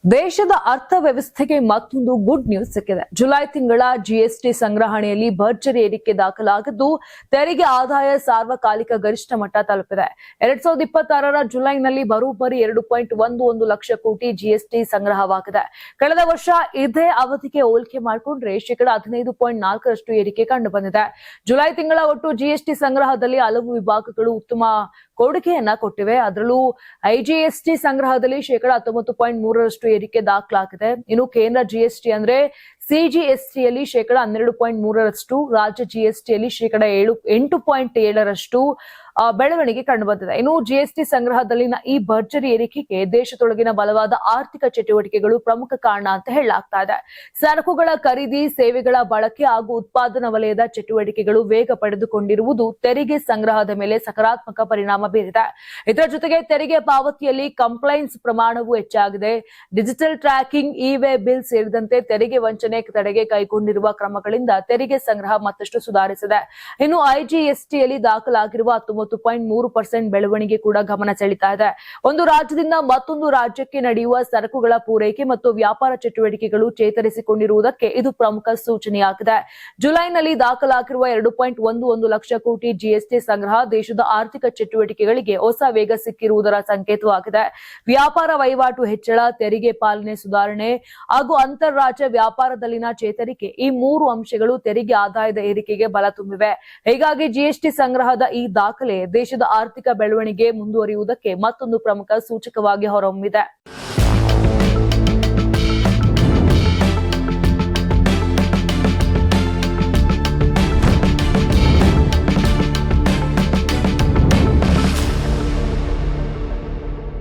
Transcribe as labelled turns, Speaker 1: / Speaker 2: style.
Speaker 1: ದೇಶದ ಅರ್ಥವ್ಯವಸ್ಥೆಗೆ ಮತ್ತೊಂದು good news ಸಿಕ್ಕಿದೆ. ಜುಲೈ ತಿಂಗಳ ಜಿಎಸ್ಟಿ ಸಂಗ್ರಹಣೆಯಲ್ಲಿ ಭರ್ಜರಿ ಏರಿಕೆ ದಾಖಲಾಗಿದ್ದು, ತೆರಿಗೆ ಆದಾಯ ಸಾರ್ವಕಾಲಿಕ ಗರಿಷ್ಠ ಮಟ್ಟ ತಲುಪಿದೆ. 2026ರ ಜುಲೈನಲ್ಲಿ ಬರೋಬ್ಬರಿ 2.11 ಲಕ್ಷ ಕೋಟಿ ಜಿಎಸ್ಟಿ ಸಂಗ್ರಹವಾಗಿದೆ. ಕಳೆದ ವರ್ಷ ಇದೇ ಅವಧಿಗೆ ಹೋಲಿಕೆ ಮಾಡಿಕೊಂಡ್ರೆ ಶೇಕಡಾ 15.4ರಷ್ಟು ಏರಿಕೆ ಕಂಡು ಬಂದಿದೆ. ಜುಲೈ ತಿಂಗಳ ಒಟ್ಟು ಜಿಎಸ್ಟಿ ಸಂಗ್ರಹದಲ್ಲಿ ಹಲವು ವಿಭಾಗಗಳು ಉತ್ತಮ ಕೊಡುಗೆಯನ್ನ ಕೊಟ್ಟಿವೆ. ಅದರಲ್ಲೂ ಐಜಿಎಸ್ಟಿ ಸಂಗ್ರಹದಲ್ಲಿ ಶೇಕಡಾ 19.3ರಷ್ಟು ಏರಿಕೆ ದಾಖಲಾಗಿದೆ. ಇನ್ನು ಕೇಂದ್ರ ಜಿಎಸ್ಟಿ ಅಂದ್ರೆ ಸಿಜಿಎಸ್ಟಿಯಲ್ಲಿ ಶೇಕಡಾ 12.3ರಷ್ಟು, ರಾಜ್ಯ ಜಿಎಸ್ಟಿಯಲ್ಲಿ ಶೇಕಡಾ 8.7ರಷ್ಟು ಬೆಳವಣಿಗೆ ಕಂಡು ಬಂದಿದೆ. ಇನ್ನು ಜಿಎಸ್ಟಿ ಸಂಗ್ರಹದಲ್ಲಿನ ಈ ಭರ್ಜರಿ ಏರಿಕೆಗೆ ದೇಶದೊಳಗಿನ ಬಲವಾದ ಆರ್ಥಿಕ ಚಟುವಟಿಕೆಗಳು ಪ್ರಮುಖ ಕಾರಣ ಅಂತ ಹೇಳಲಾಗ್ತಾ ಇದೆ. ಸರಕುಗಳ ಖರೀದಿ, ಸೇವೆಗಳ ಬಳಕೆ ಹಾಗೂ ಉತ್ಪಾದನಾ ವಲಯದ ಚಟುವಟಿಕೆಗಳು ವೇಗ ಪಡೆದುಕೊಂಡಿರುವುದು ತೆರಿಗೆ ಸಂಗ್ರಹದ ಮೇಲೆ ಸಕಾರಾತ್ಮಕ ಪರಿಣಾಮ ಬೀರಿದೆ. ಇದರ ಜೊತೆಗೆ ತೆರಿಗೆ ಪಾವತಿಯಲ್ಲಿ ಕಂಪ್ಲೈನ್ಸ್ ಪ್ರಮಾಣವೂ ಹೆಚ್ಚಾಗಿದೆ. ಡಿಜಿಟಲ್ ಟ್ರ್ಯಾಕಿಂಗ್, ಇ-ವೇ ಬಿಲ್ ಸೇರಿದಂತೆ ತೆರಿಗೆ ವಂಚನೆ ತಡೆಗೆ ಕೈಗೊಂಡಿರುವ ಕ್ರಮಗಳಿಂದ ತೆರಿಗೆ ಸಂಗ್ರಹ ಮತ್ತಷ್ಟು ಸುಧಾರಿಸಿದೆ. ಇನ್ನು ಐಜಿಎಸ್ಟಿಯಲ್ಲಿ ದಾಖಲಾಗಿರುವ 19.3% ಬೆಳವಣಿಗೆ ಕೂಡ ಗಮನ ಸೆಳೀತಾ ಇದೆ. ಒಂದು ರಾಜ್ಯದಿಂದ ಮತ್ತೊಂದು ರಾಜ್ಯಕ್ಕೆ ನಡೆಯುವ ಸರಕುಗಳ ಪೂರೈಕೆ ಮತ್ತು ವ್ಯಾಪಾರ ಚಟುವಟಿಕೆಗಳು ಚೇತರಿಸಿಕೊಂಡಿರುವುದಕ್ಕೆ ಇದು ಪ್ರಮುಖ ಸೂಚನೆಯಾಗಿದೆ. ಜುಲೈನಲ್ಲಿ ದಾಖಲಾಗಿರುವ 2.11 ಲಕ್ಷ ಕೋಟಿ ಜಿಎಸ್ಟಿ ಸಂಗ್ರಹ ದೇಶದ ಆರ್ಥಿಕ ಚಟುವಟಿಕೆಗಳಿಗೆ ಹೊಸ ವೇಗ ಸಿಕ್ಕಿರುವುದರ ಸಂಕೇತವಾಗಿದೆ. ವ್ಯಾಪಾರ ವಹಿವಾಟು ಹೆಚ್ಚಳ, ತೆರಿಗೆ ಪಾಲನೆ ಸುಧಾರಣೆ ಹಾಗೂ ಅಂತಾರಾಜ್ಯ ವ್ಯಾಪಾರದಲ್ಲಿನ ಚೇತರಿಕೆ, ಈ ಮೂರು ಅಂಶಗಳು ತೆರಿಗೆ ಆದಾಯದ ಏರಿಕೆಗೆ ಬಲ ತುಂಬಿವೆ. ಹೀಗಾಗಿ ಜಿಎಸ್ಟಿ ಸಂಗ್ರಹದ ಈ ದಾಖಲೆ ದೇಶದ ಆರ್ಥಿಕ ಬೆಳವಣಿಗೆ ಮುಂದುವರಿಯುವುದಕ್ಕೆ ಮತ್ತೊಂದು ಪ್ರಮುಖ ಸೂಚಕವಾಗಿ ಹೊರಹೊಮ್ಮಿದೆ.